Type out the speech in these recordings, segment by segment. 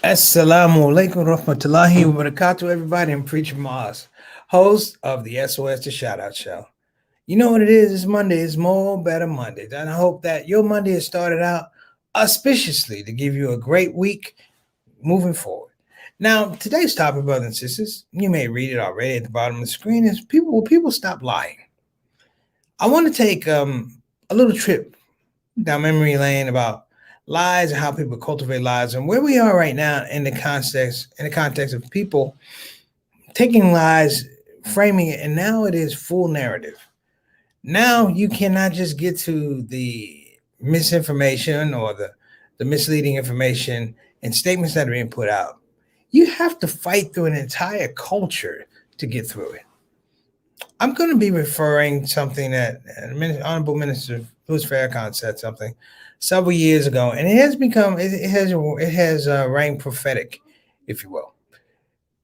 Assalamu alaikum rahmatullahi wa barakatuh, everybody. I'm Preacher Maz, host of the SOS to Shout Out Show. You know what it is? It's Monday. It's More Better Monday. And I hope that your Monday has started out auspiciously to give you a great week moving forward. Now, today's topic, brothers and sisters, you may read it already at the bottom of the screen, is people stop lying. I want to take a little trip down memory lane about lies and how people cultivate lies and where we are right now in the context of people taking lies, framing it, and now it is full narrative. Now you cannot just get to the misinformation or the misleading information and statements that are being put out. You have to fight through an entire culture to get through it. I'm going to be referring something that Honorable Minister Louis Farrakhan said something several years ago, and it has become it has rang prophetic, if you will.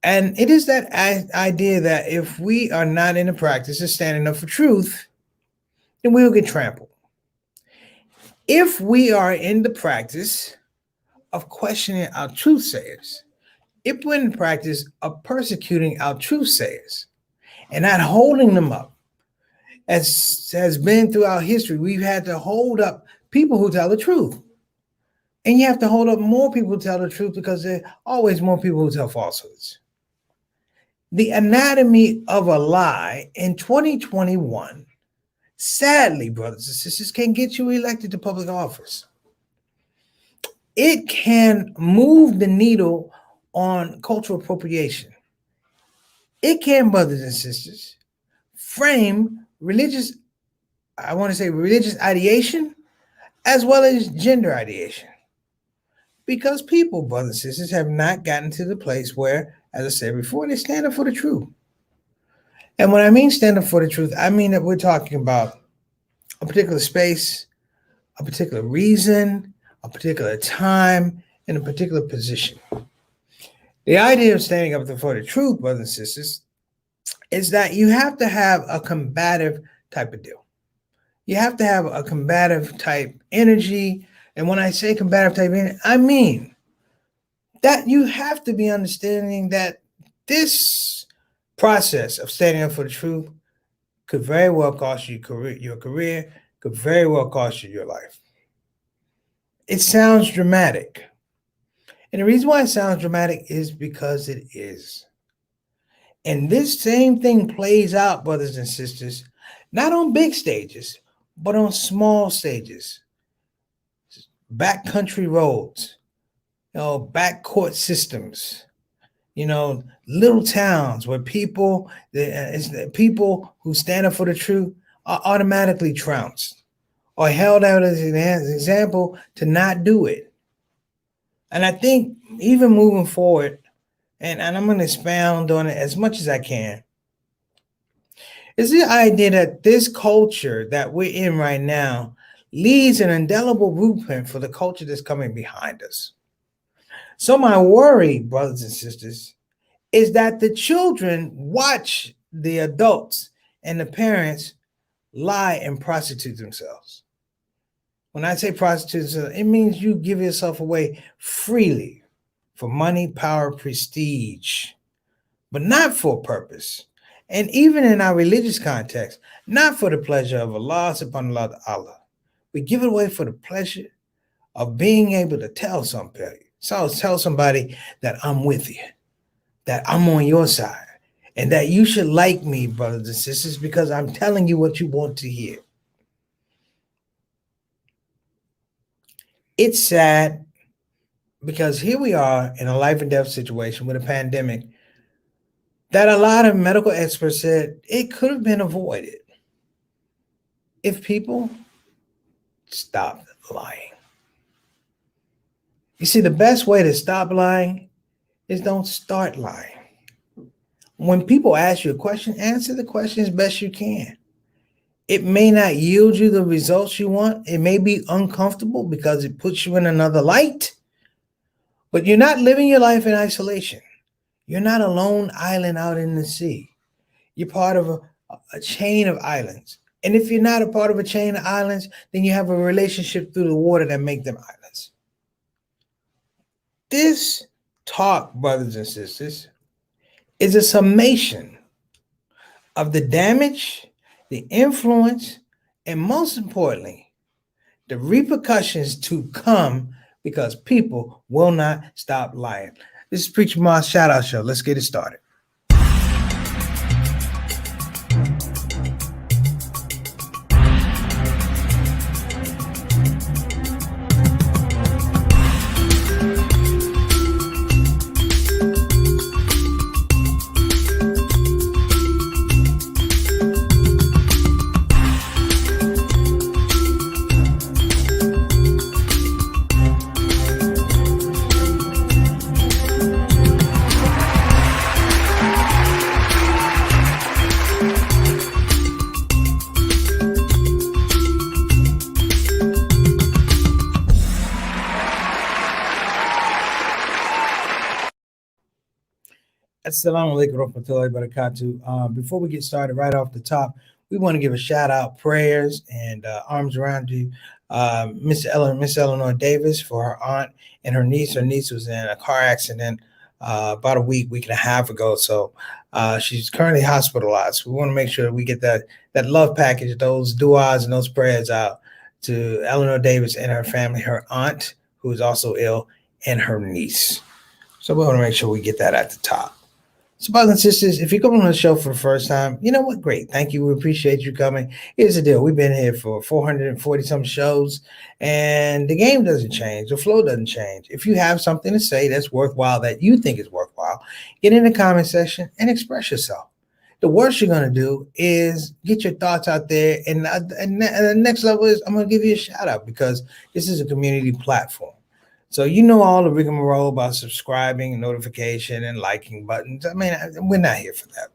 And it is that idea that if we are not in the practice of standing up for truth, then we will get trampled. If we are in the practice of questioning our truth sayers, if we're in the practice of persecuting our truth sayers and not holding them up, as has been throughout history, we've had to hold up people who tell the truth. And you have to hold up more people who tell the truth because there are always more people who tell falsehoods. The anatomy of a lie in 2021, sadly, brothers and sisters, can get you elected to public office. It can move the needle on cultural appropriation. It can, brothers and sisters, frame religious ideation as well as gender ideation. Because people, brothers and sisters, have not gotten to the place where, as I said before, they stand up for the truth. And when I mean stand up for the truth, I mean that we're talking about a particular space, a particular reason, a particular time, and a particular position. The idea of standing up for the truth, brothers and sisters, is that you have to have a combative type of deal. You have to have a combative type energy. And when I say combative type energy, I mean that you have to be understanding that this process of standing up for the truth could very well cost you your career, could very well cost you your life. It sounds dramatic. And the reason why it sounds dramatic is because it is. And this same thing plays out, brothers and sisters, not on big stages, but on small stages, backcountry roads, back court systems, little towns where people who stand up for the truth are automatically trounced or held out as an example to not do it. And I think even moving forward, and I'm going to expound on it as much as I can, is the idea that this culture that we're in right now leaves an indelible blueprint for the culture that's coming behind us. So my worry, brothers and sisters, is that the children watch the adults and the parents lie and prostitute themselves. When I say prostitute, it means you give yourself away freely for money, power, prestige, but not for a purpose. And even in our religious context, not for the pleasure of Allah subhanahu wa ta'ala. We give it away for the pleasure of being able to tell somebody that I'm with you, that I'm on your side, and that you should like me, brothers and sisters, because I'm telling you what you want to hear. It's sad because here we are in a life and death situation with a pandemic that a lot of medical experts said it could have been avoided if people stopped lying. You see, the best way to stop lying is don't start lying. When people ask you a question, answer the question as best you can. It may not yield you the results you want. It may be uncomfortable because it puts you in another light, but you're not living your life in isolation. You're not a lone island out in the sea. You're part of a chain of islands. And if you're not a part of a chain of islands, then you have a relationship through the water that make them islands. This talk, brothers and sisters, is a summation of the damage, the influence, and most importantly, the repercussions to come because people will not stop lying. This is Preacher Moss Shout Out Show. Let's get it started. Assalamu alaikum warahmatullahi wabarakatuh. Before we get started, right off the top, we want to give a shout out, prayers, and arms around you, Miss Eleanor Davis, for her aunt and her niece. Her niece was in a car accident about a week and a half ago, so she's currently hospitalized. We want to make sure we get that love package, those du'as and those prayers out to Eleanor Davis and her family, her aunt, who is also ill, and her niece. So we want to make sure we get that at the top. So, brothers and sisters, if you're coming on the show for the first time, you know what? Great. Thank you. We appreciate you coming. Here's the deal. We've been here for 440 some shows, and the game doesn't change. The flow doesn't change. If you have something to say that's worthwhile, that you think is worthwhile, get in the comment section and express yourself. The worst you're going to do is get your thoughts out there. And the next level is I'm going to give you a shout out because this is a community platform. So you know all the rigmarole about subscribing, notification, and liking buttons. I mean, we're not here for that.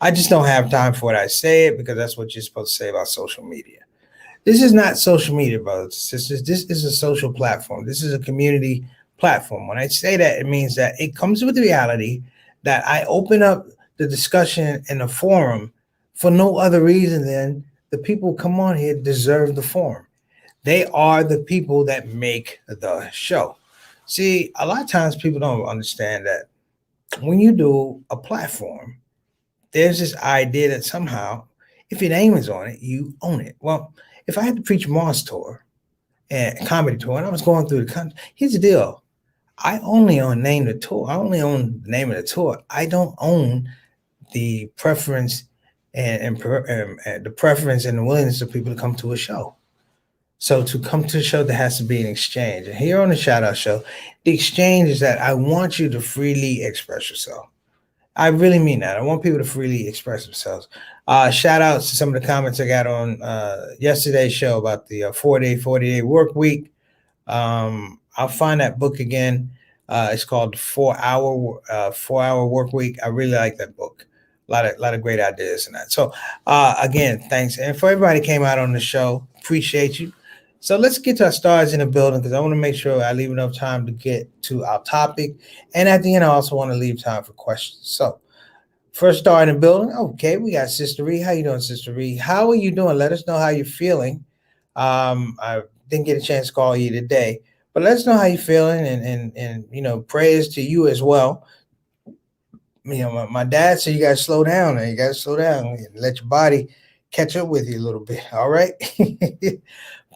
I just don't have time for it. I say it because that's what you're supposed to say about social media. This is not social media, brothers and sisters. This is a social platform. This is a community platform. When I say that, it means that it comes with the reality that I open up the discussion in a forum for no other reason than the people who come on here deserve the forum. They are the people that make the show. See, a lot of times people don't understand that when you do a platform, there's this idea that somehow, if your name is on it, you own it. Well, if I had to preach Moss tour and comedy tour, and I was going through the country, here's the deal. I only own name the tour. I only own the name of the tour. I don't own the preference and the preference and the willingness of people to come to a show. So to come to the show, there has to be an exchange. And here on the Shout Out Show, the exchange is that I want you to freely express yourself. I really mean that. I want people to freely express themselves. Shout outs to some of the comments I got on yesterday's show about the 40-day work week. I'll find that book again. It's called 4-Hour Work Week. I really like that book. A lot of great ideas in that. So again, thanks. And for everybody who came out on the show, appreciate you. So let's get to our stars in the building because I want to make sure I leave enough time to get to our topic. And at the end, I also want to leave time for questions. So first star in the building. Okay, we got Sister Ree. How you doing, Sister Ree? How are you doing? Let us know how you're feeling. I didn't get a chance to call you today, but let us know how you're feeling and you know, prayers to you as well. You know, my dad said you got to slow down and you got to slow down and let your body catch up with you a little bit. All right.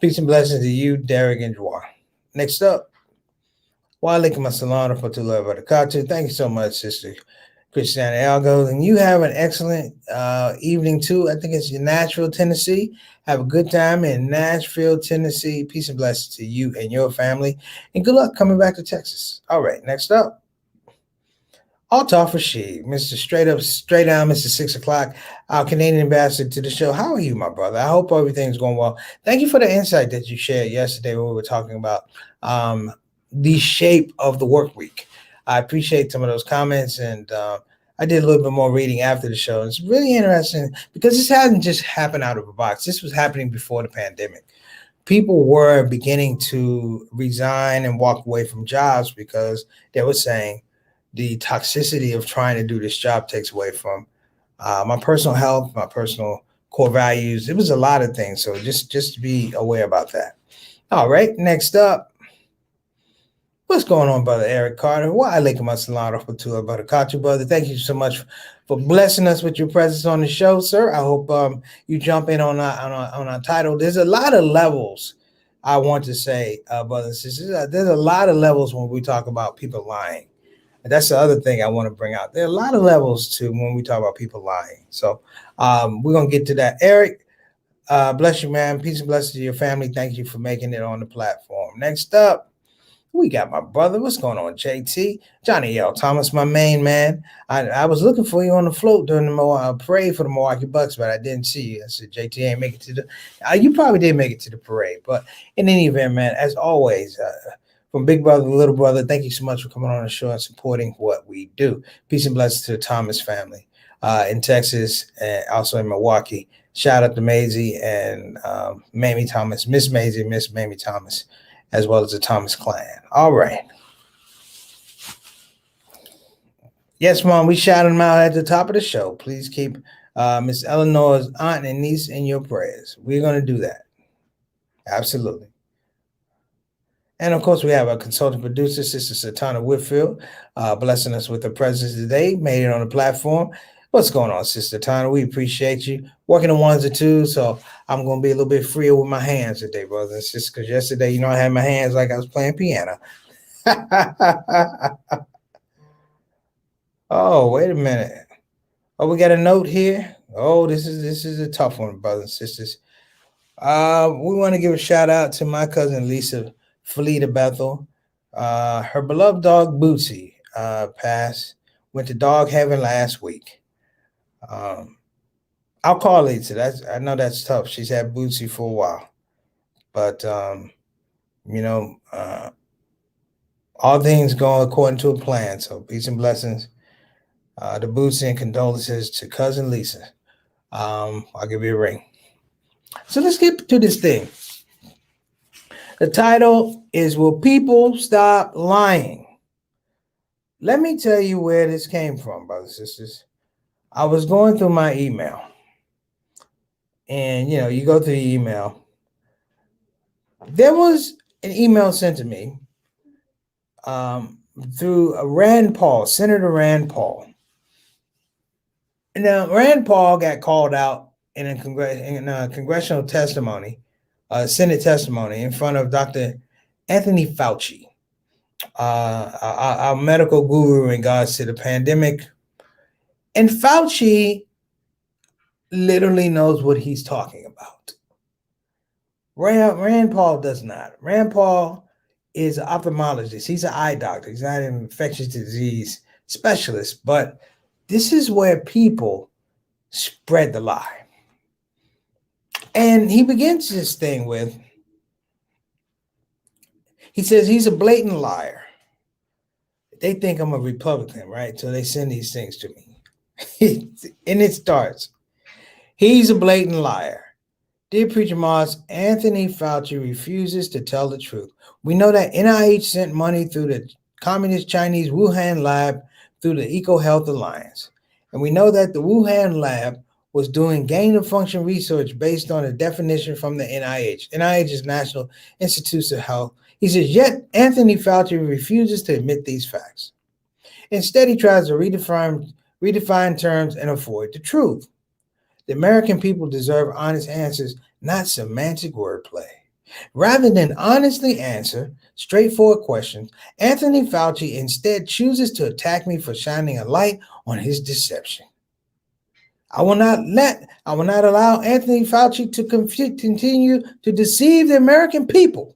Peace and blessings to you, Derek and Juan. Next up, wa alaikum assalam wa rahmatullahi wa barakatuh. Thank you so much, Sister Christiana Algo. And you have an excellent evening too. I think it's in Nashville, Tennessee. Have a good time in Nashville, Tennessee. Peace and blessings to you and your family. And good luck coming back to Texas. All right, next up. Altaf Rashid, Mr. Straight Down, Mr. 6 o'clock, our Canadian ambassador to the show. How are you, my brother? I hope everything's going well. Thank you for the insight that you shared yesterday when we were talking about the shape of the work week. I appreciate some of those comments, and I did a little bit more reading after the show. It's really interesting because this hasn't just happened out of a box. This was happening before the pandemic. People were beginning to resign and walk away from jobs because they were saying, the toxicity of trying to do this job takes away from my personal health, my personal core values. It was a lot of things. So just be aware about that. All right. Next up, What's going on, brother Eric Carter? Wa alaikum assalam rahmatullah, brother Katu, brother. Thank you so much for blessing us with your presence on the show, sir. I hope you jump in on our title. There's a lot of levels. I want to say, brothers and sisters, there's a lot of levels when we talk about people lying. And that's the other thing I want to bring out. There are a lot of levels to when we talk about people lying. So we're gonna get to that. Eric, bless you, man. Peace and blessings to your family. Thank you for making it on the platform. Next up, we got my brother. What's going on, JT? Johnny L. Thomas, my main man. I was looking for you on the float during the parade for the Milwaukee Bucks, but I didn't see you. I said, JT ain't make it to the. You probably did make it to the parade, but in any event, man, as always, from big brother to little brother, thank you so much for coming on the show and supporting what we do. Peace and blessings to the Thomas family in Texas and also in Milwaukee. Shout out to Maisie and Mamie Thomas, Miss Maisie, Miss Mamie Thomas, as well as the Thomas clan. All right. Yes, Mom, we shouted them out at the top of the show. Please keep Miss Eleanor's aunt and niece in your prayers. We're going to do that. Absolutely. And of course, we have our consultant producer, Sister Satana Whitfield, blessing us with her presence today, made it on the platform. What's going on, Sister Tana? We appreciate you working on ones and twos. So I'm going to be a little bit freer with my hands today, brothers and sisters, because yesterday, I had my hands like I was playing piano. Oh, wait a minute. Oh, we got a note here. Oh, this is a tough one, brothers and sisters. We want to give a shout out to my cousin Lisa Felita Bethel. Her beloved dog Bootsy passed. Went to dog heaven last week. I'll call Lisa. I know that's tough. She's had Bootsy for a while, but all things go according to a plan. So peace and blessings to Bootsy and condolences to cousin Lisa. I'll give you a ring. So let's get to this thing. The title is "Will People Stop Lying?" Let me tell you where this came from, brothers and sisters. I was going through my email. And, you go through the email. There was an email sent to me through Rand Paul, Senator Rand Paul. Now, Rand Paul got called out in a congressional testimony, Senate testimony in front of Dr. Anthony Fauci, our medical guru in regards to the pandemic. And Fauci literally knows what he's talking about. Rand Paul does not. Rand Paul is an ophthalmologist. He's an eye doctor. He's not an infectious disease specialist. But this is where people spread the lie. And he begins this thing with, he says he's a blatant liar. They think I'm a Republican, right? So they send these things to me. And it starts, he's a blatant liar. Dear Preacher Moss, Anthony Fauci refuses to tell the truth. We know that NIH sent money through the Communist Chinese Wuhan lab through the EcoHealth Alliance. And we know that the Wuhan lab was doing gain-of-function research based on a definition from the NIH. NIH is National Institutes of Health. He says, yet Anthony Fauci refuses to admit these facts. Instead, he tries to redefine terms and avoid the truth. The American people deserve honest answers, not semantic wordplay. Rather than honestly answer straightforward questions, Anthony Fauci instead chooses to attack me for shining a light on his deception. I will not allow Anthony Fauci to continue to deceive the American people.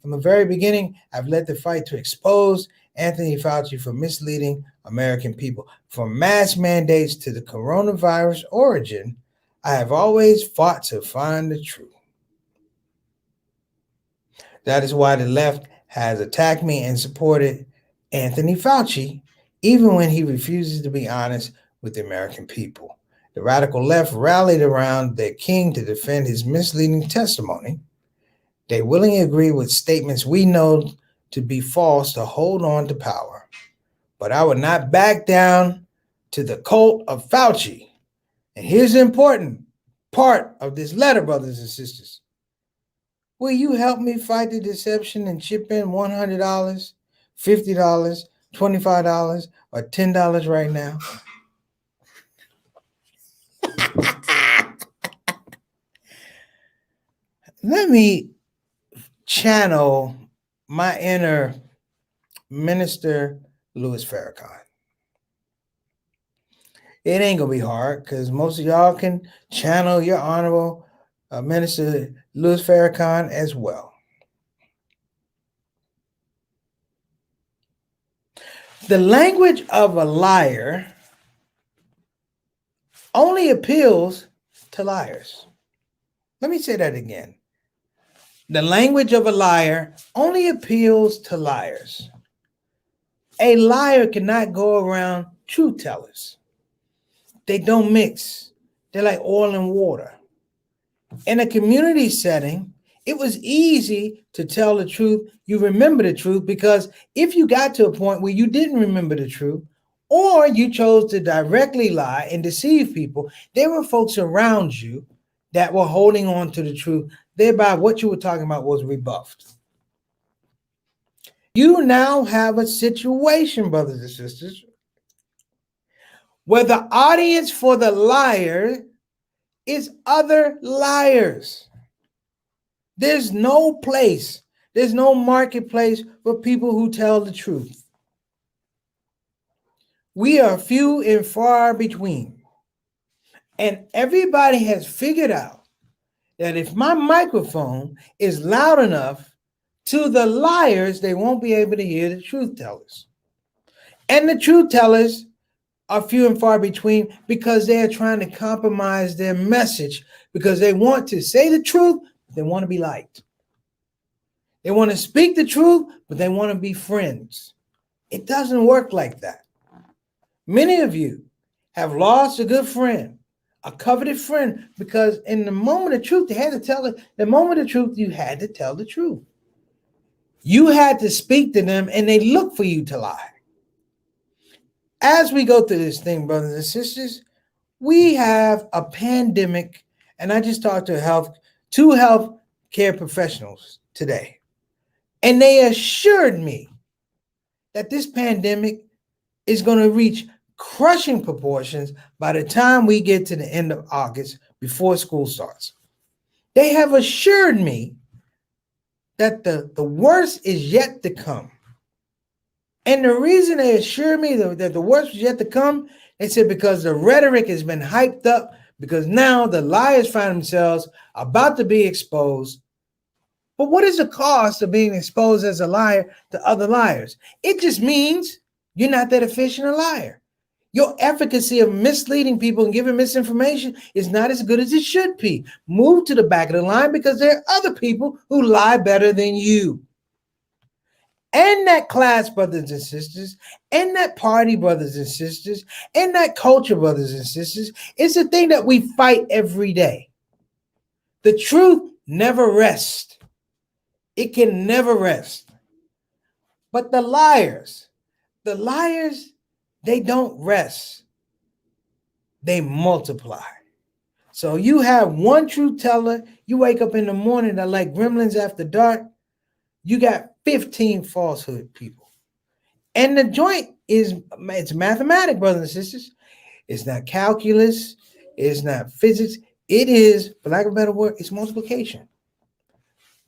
From the very beginning, I've led the fight to expose Anthony Fauci for misleading American people. From mass mandates to the coronavirus origin, I have always fought to find the truth. That is why the left has attacked me and supported Anthony Fauci, even when he refuses to be honest with the American people. The radical left rallied around their king to defend his misleading testimony. They willingly agree with statements we know to be false to hold on to power. But I would not back down to the cult of Fauci. And here's the important part of this letter, brothers and sisters. Will you help me fight the deception and chip in $100, $50, $25, or $10 right now? Let me channel my inner Minister Louis Farrakhan. It ain't gonna be hard because most of y'all can channel your honorable Minister Louis Farrakhan as well. The language of a liar only appeals to liars. Let me say that again. The language of a liar only appeals to liars. A liar cannot go around truth tellers. They don't mix. They're like oil and water. In a community setting, it was easy to tell the truth. You remember the truth because if you got to a point where you didn't remember the truth, or you chose to directly lie and deceive people, there were folks around you that were holding on to the truth. Thereby, what you were talking about was rebuffed. You now have a situation, brothers and sisters, where the audience for the liar is other liars. There's no place, there's no marketplace for people who tell the truth. We are few and far between. And everybody has figured out that if my microphone is loud enough to the liars, they won't be able to hear the truth tellers. And the truth tellers are few and far between because they are trying to compromise their message because they want to say the truth, but they want to be liked. They want to speak the truth, but they want to be friends. It doesn't work like that. Many of you have lost a good friend, a coveted friend, because in the moment of truth, they had to tell it. The moment of truth, you had to tell the truth. You had to speak to them, and they look for you to lie. As we go through this thing, brothers and sisters, we have a pandemic, and I just talked to two health care professionals today, and they assured me that this pandemic is going to reach crushing proportions by the time we get to the end of August before school starts. They have assured me that the worst is yet to come. And the reason they assure me that the worst is yet to come, they said because the rhetoric has been hyped up, because now the liars find themselves about to be exposed. But what is the cost of being exposed as a liar to other liars? It just means you're not that efficient a liar. Your efficacy of misleading people and giving misinformation is not as good as it should be. Move to the back of the line because there are other people who lie better than you. And that class, brothers and sisters, and that party, brothers and sisters, and that culture, brothers and sisters, is the thing that we fight every day. The truth never rests. It can never rest. But the liars, they don't rest. They multiply. So you have one truth teller, you wake up in the morning, they're like gremlins after dark, you got 15 falsehood people. And the joint it's mathematics, brothers and sisters. It's not calculus, it's not physics. It is, for lack of a better word, it's multiplication.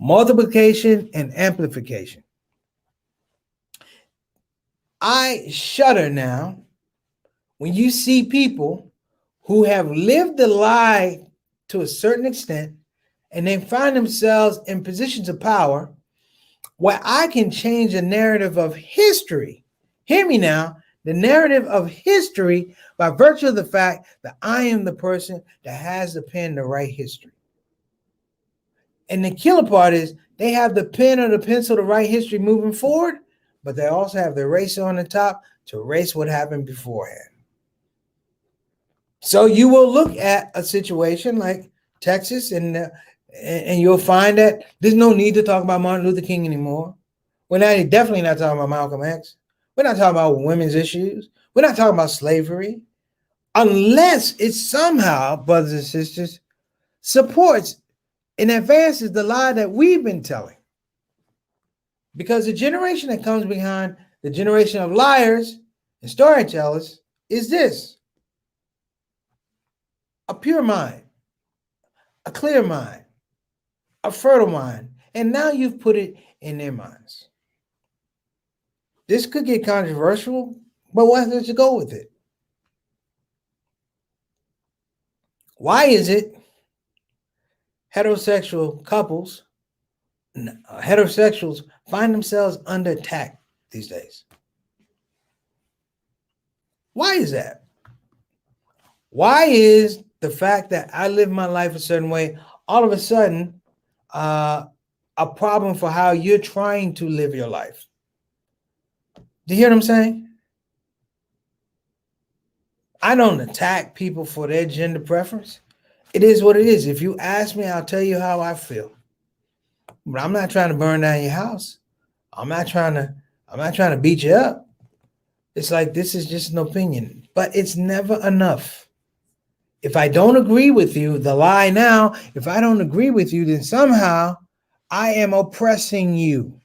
Multiplication and amplification. I shudder now when you see people who have lived the lie to a certain extent and they find themselves in positions of power where I can change the narrative of history. Hear me now, the narrative of history by virtue of the fact that I am the person that has the pen to write history. And the killer part is they have the pen or the pencil to write history moving forward, but they also have the eraser on the top to erase what happened beforehand. So you will look at a situation like Texas and you'll find that there's no need to talk about Martin Luther King anymore. We're definitely not talking about Malcolm X. We're not talking about women's issues. We're not talking about slavery. Unless it somehow, brothers and sisters, supports in advance is the lie that we've been telling. Because the generation that comes behind the generation of liars and storytellers is this: a pure mind, a clear mind, a fertile mind. And now you've put it in their minds. This could get controversial, but why don't you go with it? Why is it heterosexual couples, heterosexuals find themselves under attack these days? Why is that? Why is the fact that I live my life a certain way all of a sudden a problem for how you're trying to live your life? Do you hear what I'm saying? I don't attack people for their gender preference. It is what it is. If you ask me, I'll tell you how I feel. But I'm not trying to burn down your house. I'm not trying to beat you up. It's like, this is just an opinion, but it's never enough. If I don't agree with you, the lie now, if I don't agree with you, then somehow I am oppressing you.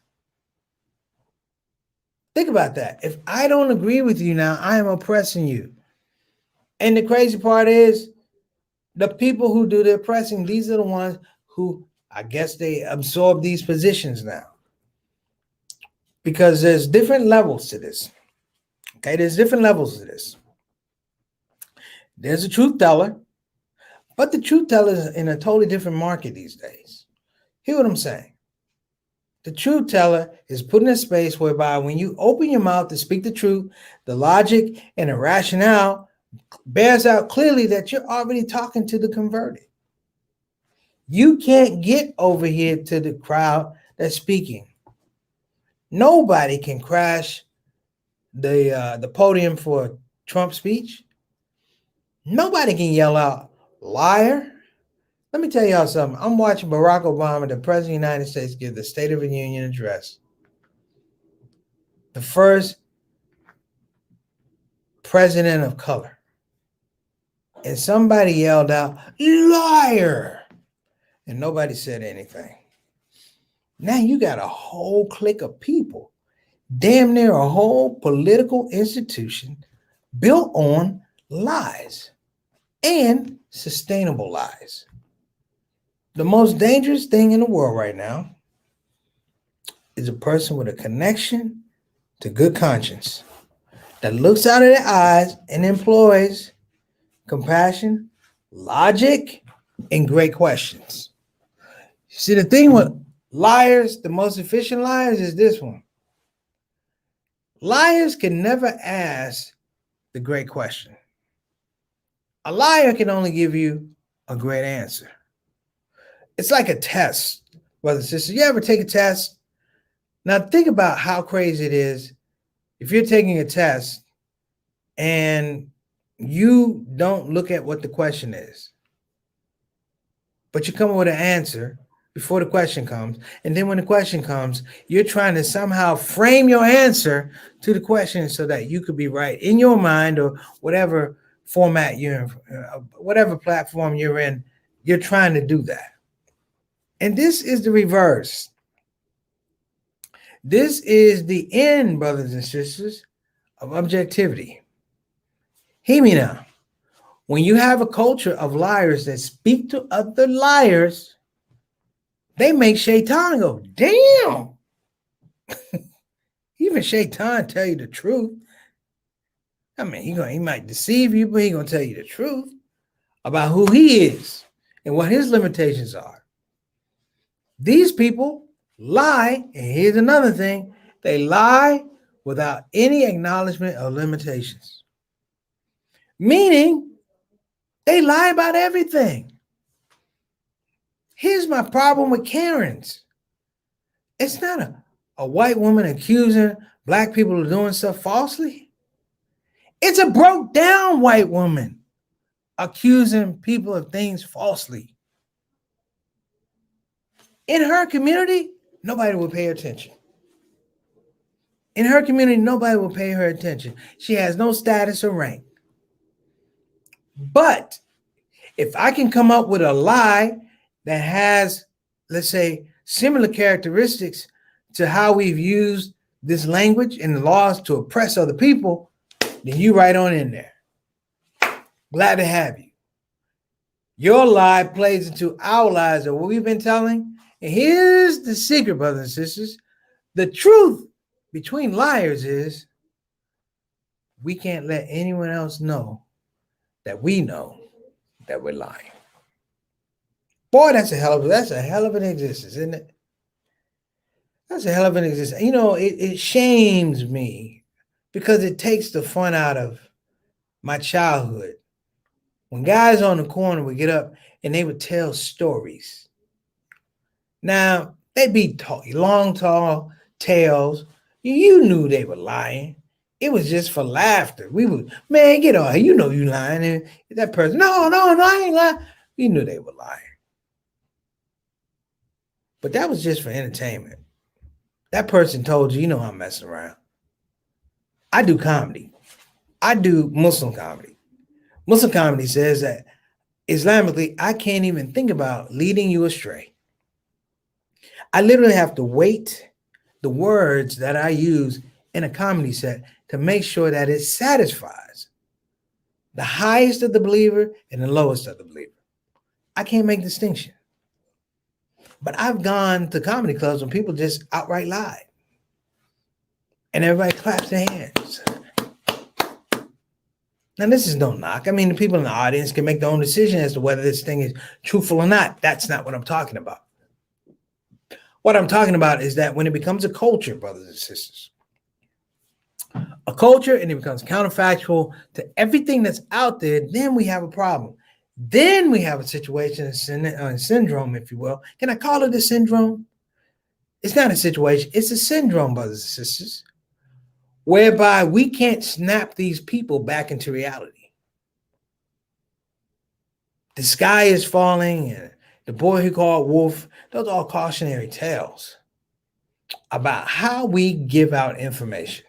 Think about that. If I don't agree with you now, I am oppressing you. And the crazy part is, the people who do the oppressing, these are the ones who, I guess, they absorb these positions now. Because there's different levels to this. Okay, there's different levels to this. There's a truth teller, but the truth teller is in a totally different market these days. Hear what I'm saying? The truth teller is put in a space whereby when you open your mouth to speak the truth, the logic and the rationale bears out clearly that you're already talking to the converted. You can't get over here to the crowd that's speaking. Nobody can crash the podium for Trump's speech. Nobody can yell out, liar. Let me tell y'all something. I'm watching Barack Obama, the president of the United States, give the State of the Union address. The first president of color. And somebody yelled out, liar. And nobody said anything. Now you got a whole clique of people, damn near a whole political institution built on lies and sustainable lies. The most dangerous thing in the world right now is a person with a connection to good conscience that looks out of their eyes and employs compassion, logic, and great questions. See, the thing with liars, the most efficient liars, is this one. Liars can never ask the great question. A liar can only give you a great answer. It's like a test, brothers and sisters. You ever take a test? Now think about how crazy it is if you're taking a test and you don't look at what the question is, but you come up with an answer before the question comes. And then when the question comes, you're trying to somehow frame your answer to the question so that you could be right in your mind, or whatever format you're in, whatever platform you're in, you're trying to do that. And this is the reverse. This is the end, brothers and sisters, of objectivity. Hear me now. When you have a culture of liars that speak to other liars, they make Shaitan go, damn. Even Shaitan tell you the truth. I mean, he might deceive you, but he's going to tell you the truth about who he is and what his limitations are. These people lie, and here's another thing. They lie without any acknowledgement of limitations. Meaning, they lie about everything. Here's my problem with Karens. It's not a white woman accusing black people of doing stuff falsely. It's a broke down white woman accusing people of things falsely. In her community, nobody will pay attention. In her community, nobody will pay her attention. She has no status or rank. But if I can come up with a lie that has, let's say, similar characteristics to how we've used this language and the laws to oppress other people, then you right on in there. Glad to have you. Your lie plays into our lies of what we've been telling. And here's the secret, brothers and sisters. The truth between liars is we can't let anyone else know that we know that we're lying. Boy, that's a hell of an existence, isn't it? That's a hell of an existence. You know, it shames me because it takes the fun out of my childhood. When guys on the corner would get up and they would tell stories. Now, they'd be long, tall tales. You knew they were lying. It was just for laughter. We would, man, get on. You know you lying. And that person, no, I ain't lying. You knew they were lying. But that was just for entertainment. That person told you, I'm messing around. I do comedy. I do Muslim comedy. Muslim comedy says that Islamically, I can't even think about leading you astray. I literally have to weight the words that I use in a comedy set to make sure that it satisfies the highest of the believer and the lowest of the believer. I can't make distinction. But I've gone to comedy clubs when people just outright lie. And everybody claps their hands. Now, this is no knock. I mean, the people in the audience can make their own decision as to whether this thing is truthful or not. That's not what I'm talking about. What I'm talking about is that when it becomes a culture, brothers and sisters, a culture and it becomes counterfactual to everything that's out there, then we have a problem. Then we have a situation, a syndrome, if you will. Can I call it a syndrome? It's not a situation. It's a syndrome, brothers and sisters, whereby we can't snap these people back into reality. The sky is falling and the boy who called wolf, those are all cautionary tales about how we give out information.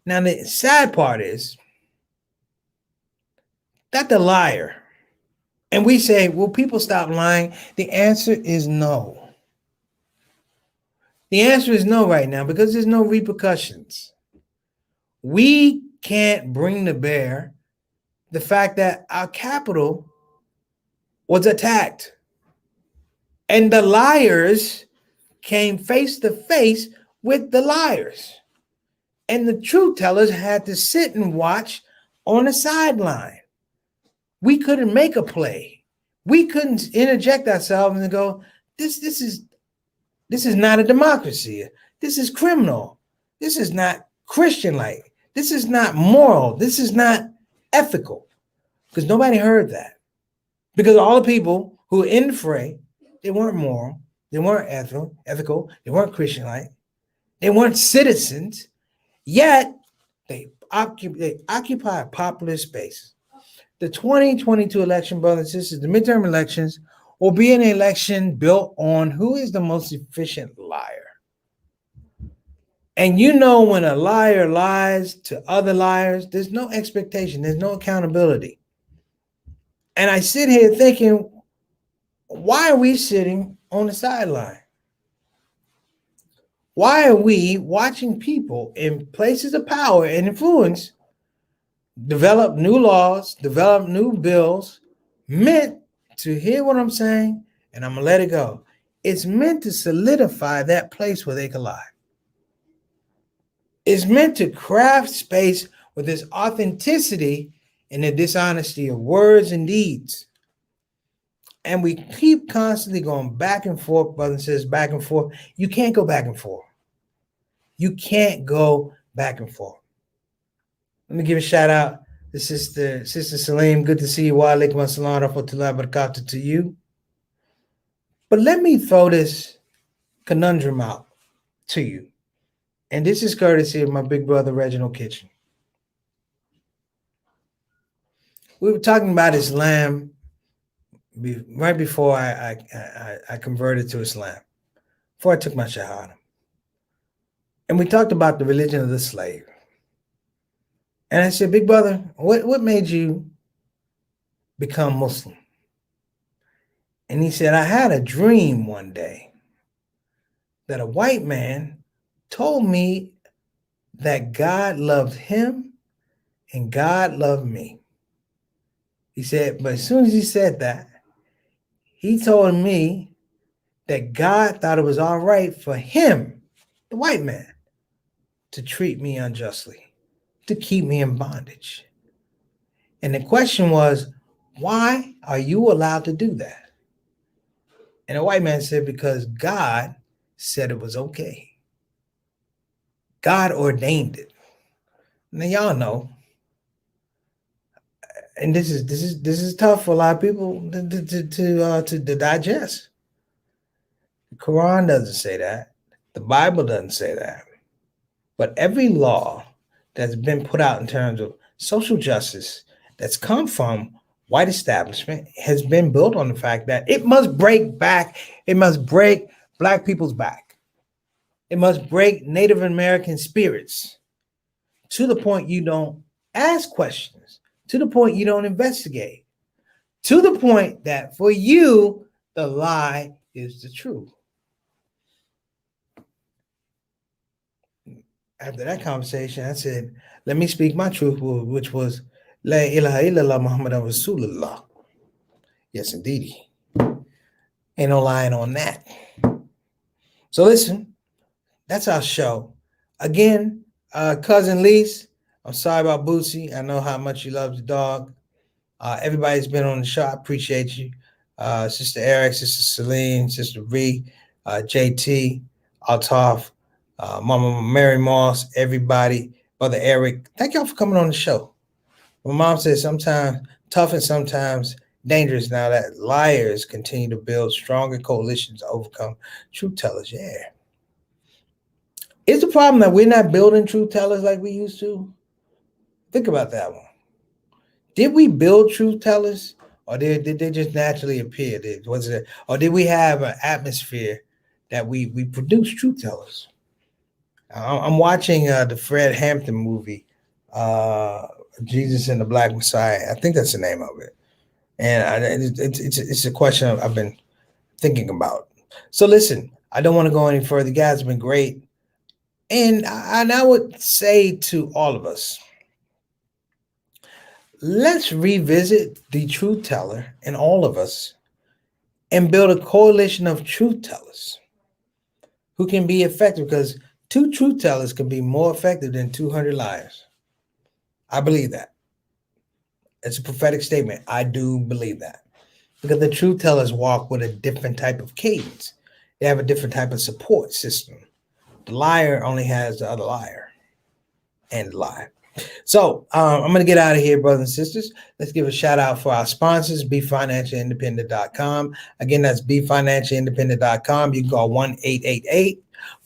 Now, the sad part is that the liar, and we say, will people stop lying? The answer is no. The answer is no right now because there's no repercussions. We can't bring to bear the fact that our capital was attacked and the liars came face to face with the liars. And the truth tellers had to sit and watch on the sideline. We couldn't make a play. We couldn't interject ourselves and go, this is not a democracy. This is criminal. This is not Christian-like. This is not moral. This is not ethical. Because nobody heard that. Because all the people who were in the fray, they weren't moral. They weren't ethical. They weren't Christian-like. They weren't citizens. Yet, they occupy a popular space. The 2022 election, brothers and sisters, the midterm elections, will be an election built on who is the most efficient liar. And when a liar lies to other liars, there's no expectation, there's no accountability. And I sit here thinking, why are we sitting on the sideline? Why are we watching people in places of power and influence develop new laws, develop new bills meant to hear what I'm saying, and I'm going to let it go. It's meant to solidify that place where they can lie. It's meant to craft space with this authenticity and the dishonesty of words and deeds. And we keep constantly going back and forth, brothers and sisters, back and forth. You can't go back and forth. You can't go back and forth. Let me give a shout out to Sister Salim. Good to see you. Wa alaikum assalam wa rahmatullahi wa barakatuh to you. But let me throw this conundrum out to you. And this is courtesy of my big brother, Reginald Kitchen. We were talking about Islam right before I converted to Islam, before I took my Shahada. And we talked about the religion of the slave. And I said, big brother, what made you become Muslim? And he said, I had a dream one day that a white man told me that God loved him and God loved me. He said, but as soon as he said that, he told me that God thought it was all right for him, the white man, to treat me unjustly, to keep me in bondage. And the question was, why are you allowed to do that? And the white man said, because God said it was okay. God ordained it. Now y'all know, and this is tough for a lot of people to digest. The Quran doesn't say that. The Bible doesn't say that. But every law that's been put out in terms of social justice that's come from white establishment has been built on the fact that it must break black people's back. It must break Native American spirits to the point you don't ask questions, to the point you don't investigate, to the point that for you, the lie is the truth. After that conversation, I said, let me speak my truth, which was, La ilaha illallah Muhammadan Rasulullah. Yes, indeed. Ain't no lying on that. So listen, that's our show. Again, Cousin Lise, I'm sorry about Bootsy. I know how much you love the dog. Everybody's been on the show. I appreciate you. Sister Eric, Sister Celine, Sister Ree, JT, Altaf, Mama Mary Moss, everybody, Brother Eric. Thank y'all for coming on the show. My mom says sometimes tough and sometimes dangerous now that liars continue to build stronger coalitions to overcome truth tellers. Yeah. It's the problem that we're not building truth tellers like we used to. Think about that one. Did we build truth tellers, or did they just naturally appear? Or did we have an atmosphere that we produce truth tellers? I'm watching the Fred Hampton movie, Jesus and the Black Messiah. I think that's the name of it, and it's a question I've been thinking about. So listen, I don't want to go any further. You guys have been great, and I would say to all of us, let's revisit the truth teller in all of us and build a coalition of truth tellers who can be effective, because 2 truth tellers can be more effective than 200 liars. I believe that. It's a prophetic statement. I do believe that. Because the truth tellers walk with a different type of cadence. They have a different type of support system. The liar only has the other liar and lie. So I'm going to get out of here, brothers and sisters. Let's give a shout out for our sponsors, BeFinancialIndependent.com. Again, that's BeFinancialIndependent.com. You can call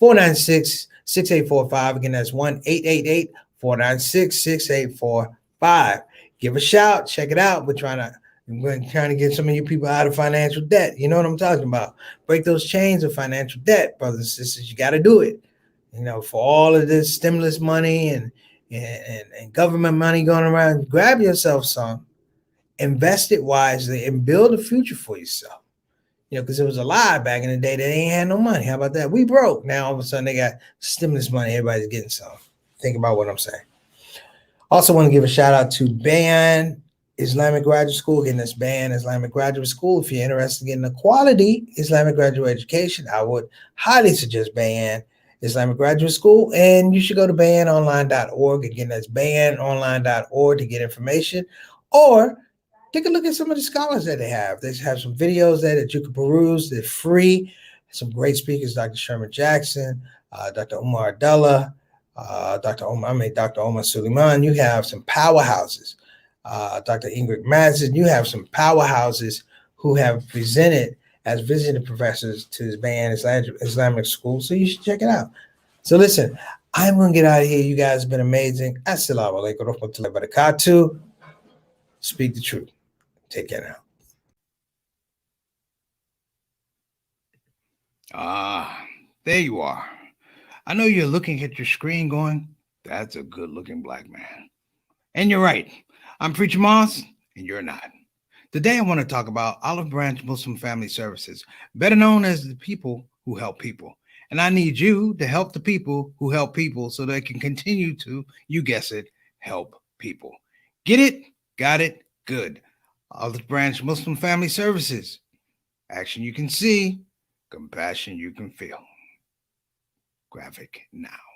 1-888-496-6845. Again, that's 1-888-496-6845. Give a shout. Check it out. We're trying to get some of you people out of financial debt. You know what I'm talking about. Break those chains of financial debt, brothers and sisters. You got to do it. You know, for all of this stimulus money and government money going around, grab yourself some, invest it wisely, and build a future for yourself. You know, because it was a lie back in the day that they ain't had no money. How about that? We broke. Now all of a sudden they got stimulus money. Everybody's getting some. Think about what I'm saying. Also want to give a shout out to Bayan Islamic Graduate School. Again, that's Bayan Islamic Graduate School. If you're interested in getting a quality Islamic graduate education, I would highly suggest Bayan Islamic Graduate School, and you should go to bayanonline.org. Again, that's bayanonline.org to get information, or take a look at some of the scholars that they have. They have some videos there that you can peruse. They're free. Some great speakers, Dr. Sherman Jackson, Dr. Umar Abdullah, Dr. Omar Suleiman. You have some powerhouses. Dr. Ingrid Madsen. You have some powerhouses who have presented as visiting professors to this Bayan Islamic School. So you should check it out. So listen, I'm going to get out of here. You guys have been amazing. Assalamu alaikum wa rahmatullahi wa barakatuh. Speak the truth. Take care now. There you are. I know you're looking at your screen going, that's a good looking black man. And you're right. I'm Preacher Moss, and you're not. Today, I want to talk about Olive Branch Muslim Family Services, better known as the people who help people. And I need you to help the people who help people so they can continue to, you guess it, help people. Get it? Got it? Good. Olive Branch Muslim Family Services. Action you can see, compassion you can feel. Graphic now.